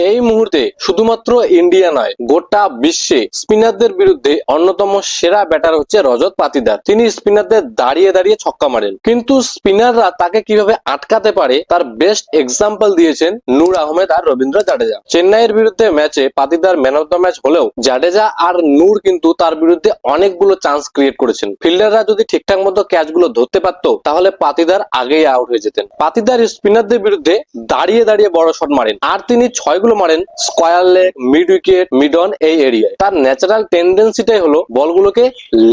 এই মুহূর্তে শুধুমাত্র ইন্ডিয়া নয়, গোটা বিশ্বে স্পিনারদের বিরুদ্ধে অন্যতম সেরা ব্যাটার হচ্ছে রজত পাতিদার। তিনি স্পিনারদের দাঁড়িয়ে দাঁড়িয়ে ছক্কা মারেন, কিন্তু স্পিনাররা তাকে কিভাবে আটকাতে পারে তার বেস্ট এক্সাম্পল দিয়েছেন নূর আহমেদ আর রবীন্দ্র জাডেজা। চেন্নাইয়ের বিরুদ্ধে ম্যাচে Patidar man of the match হলেও জাডেজা আর নূর কিন্তু তার বিরুদ্ধে অনেকগুলো চান্স ক্রিয়েট করেছেন। ফিল্ডাররা যদি ঠিকঠাক মতো ক্যাচগুলো ধরতে পারতো তাহলে পাতিদার আগেই আউট হয়ে যেতেন। পাতিদার স্পিনারদের বিরুদ্ধে দাঁড়িয়ে দাঁড়িয়ে বড় শট মারেন, আর তিনি ছয়গুলো মারেন square leg, mid wicket, mid on এই এরিয়ায়। তার ন্যাচারাল টেন্ডেন্সিটাই হলো বলগুলোকে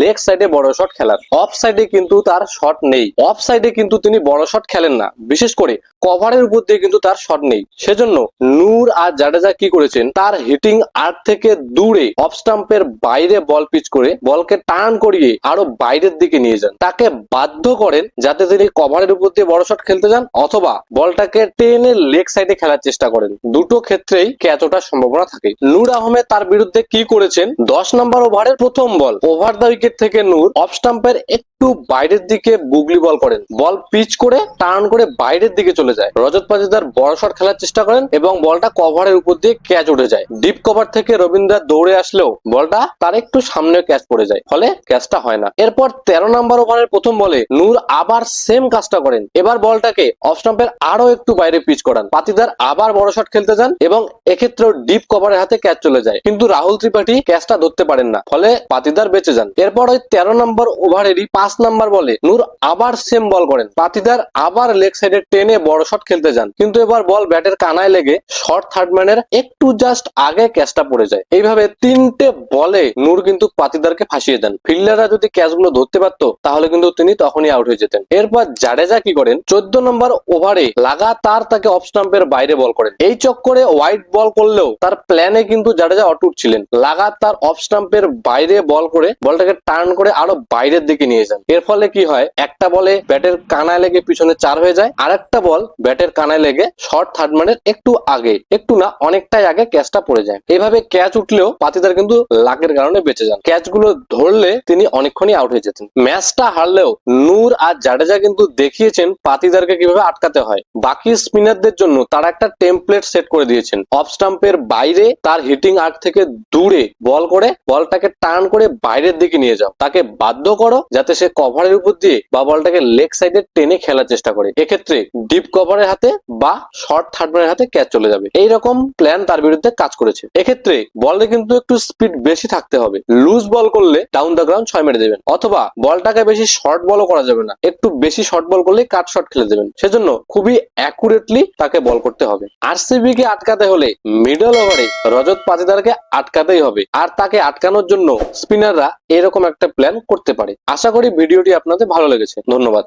লেগ সাইডে বড় শট খেলার। অফ সাইডে কিন্তু তার শট নেই, অফ সাইডে কিন্তু তিনি বড় শট খেলেন না, বিশেষ করে কভারের উপর দিয়ে কিন্তু তার শট নেই। সেজন্য নূর আর জাডেজা কি করেছেন, তার হিটিং আর্ট থেকে দূরে অফ স্টাম্পের বাইরে বল পিচ করে বলকে টার্ন করিয়ে আরো বাইরের দিকে নিয়ে যান। তাকে বাধ্য করেন যাতে তিনি কভারের উপর দিয়ে বড় শট খেলতে যান অথবা বলটাকে টেনে লেগ সাইডে খেলার চেষ্টা করেন। দুটো ক্ষেত্রেই ক্যাচ ওঠার সম্ভাবনা থাকে। নূর আহমেদ তার বিরুদ্ধে কি করেছেন, 10 নম্বর ওভারের প্রথম বল ওভার দ্য উইকেট থেকে নূর অফ স্টাম্পের একটু বাইরের দিকে বুগলি বল করেন, বল পিচ করে টার্ন করে বাইরের দিকে চলে যায়। রজত পাতিদার বড় শট খেলার চেষ্টা করেন এবং বলটা কভারের উপর দিয়ে ক্যাচ উঠে যায়। ডিপ কভার থেকে রবীন্দ্র দৌড়ে আসলেও বলটা তার একটু সামনে ক্যাচ পড়ে যায়, ফলে ক্যাচটা হয় না। এরপর 13 নম্বর ওভারের প্রথম বলে নূর আবার সেম কাজটা করেন, এবার বলটাকে অফ স্টাম্পের আরো একটু বাইরে পিচ করান। পাতিদার আবার বড় শট খেলতে যান এবং এক্ষেত্রেও ডিপ কভারের হাতে ক্যাচ চলে যায়, কিন্তু রাহুল ত্রিপাঠী ক্যাচটা ধরতে পারেন না, ফলে পাতিদার বেঁচে যান। এরপর ওই 13 নম্বর ওভারেরই 5 নম্বর বলে নূর আবার সেম বল করেন, পাতিদার আবার লেগ সাইডে টেনে বড় শট খেলতে যান, কিন্তু এবার বল ব্যাটের কানায় লেগে শর্ট থার্ড ম্যানের একটু জাস্ট আগে ক্যাচটা পড়ে যায়। এইভাবে 3টে বলে নূর কিন্তু পাতিদারকে ফাঁসিয়ে দেন। ফিল্ডাররা যদি ক্যাচগুলো ধরতে পারতো তাহলে কিন্তু তিনি তখনই আউট হয়ে যেতেন। এরপর জাডেজা কি করেন, 14 নম্বর ওভারে লাগাতার তাকে অফ স্টাম্পের বাইরে বল করেন। এই চক্করে হোয়াইট বল করলেও তার প্ল্যানে কিন্তু জাডেজা অটুট ছিলেন। লাগাতার অফ স্টাম্পের বাইরে বল করে বলটাকে টার্ন করে আরো বাইরের দিকে নিয়ে যান। এর ফলে কি হয়, একটা বলে ব্যাটের কানায় লেগে পিছনে 4 হয়ে যায়, আর একটা বল ব্যাটের কানায় লেগে শর্ট থার্ড ম্যানের একটু আগে, একটু না অনেকটাই আগে ক্যাচটা পড়ে যায়। এভাবে ক্যাচ উঠলেও পাতিদার কিন্তু লাকের কারণে বেঁচে যান। ক্যাচগুলো ধরলে তিনি অনেকক্ষণই আউট হয়ে যেতেন। ম্যাচটা হারলেও নূর আর জাডেজা কিন্তু দেখিয়েছেন পাতিদারকে কিভাবে আটকাতে হয়। বাকি স্পিনারদের জন্য তারা একটা টেমপ্লেট সেট করে দিয়েছেন। অফ স্টাম্পের বাইরে তার হিটিং আর্ট থেকে দূরে বল করে বলটাকে টার্ন করে বাইরের দিকে নিয়ে যাও, তাকে বাধ্য করো যাতে সে কভারের উপর দিয়ে বা বলটাকে লেগ সাইডে টেনে খেলার চেষ্টা করে। এক্ষেত্রে ডিপ কভারের হাতে বা শর্ট থার্ড ম্যানের হাতে ক্যাচ চলে যাবে। এইরকম প্ল্যান তার বিরুদ্ধে কাজ করেছে। এক্ষেত্রে বলে কিন্তু একটু স্পিড বেশি থাকতে হবে। লুজ বল করলে ডাউন দ্য গ্রাউন্ড 6 মেরে দেবেন, অথবা বলটাকে বেশি শর্ট বলও করা যাবে না, একটু বেশি শর্ট বল করলে কাট শট খেলে দেবেন। সেজন্য খুবই অ্যাকুরেটলি তাকে বল করতে হবে। আরসিবি কে আটকাতে হলে মিডল ওভারে রজত পাতিদারকে আটকাতেই হবে, আর তাকে আটকানোর জন্য স্পিনাররা এরকম একটা প্ল্যান করতে পারে। আশা করি ভিডিওটি আপনাদের ভালো লেগেছে। ধন্যবাদ।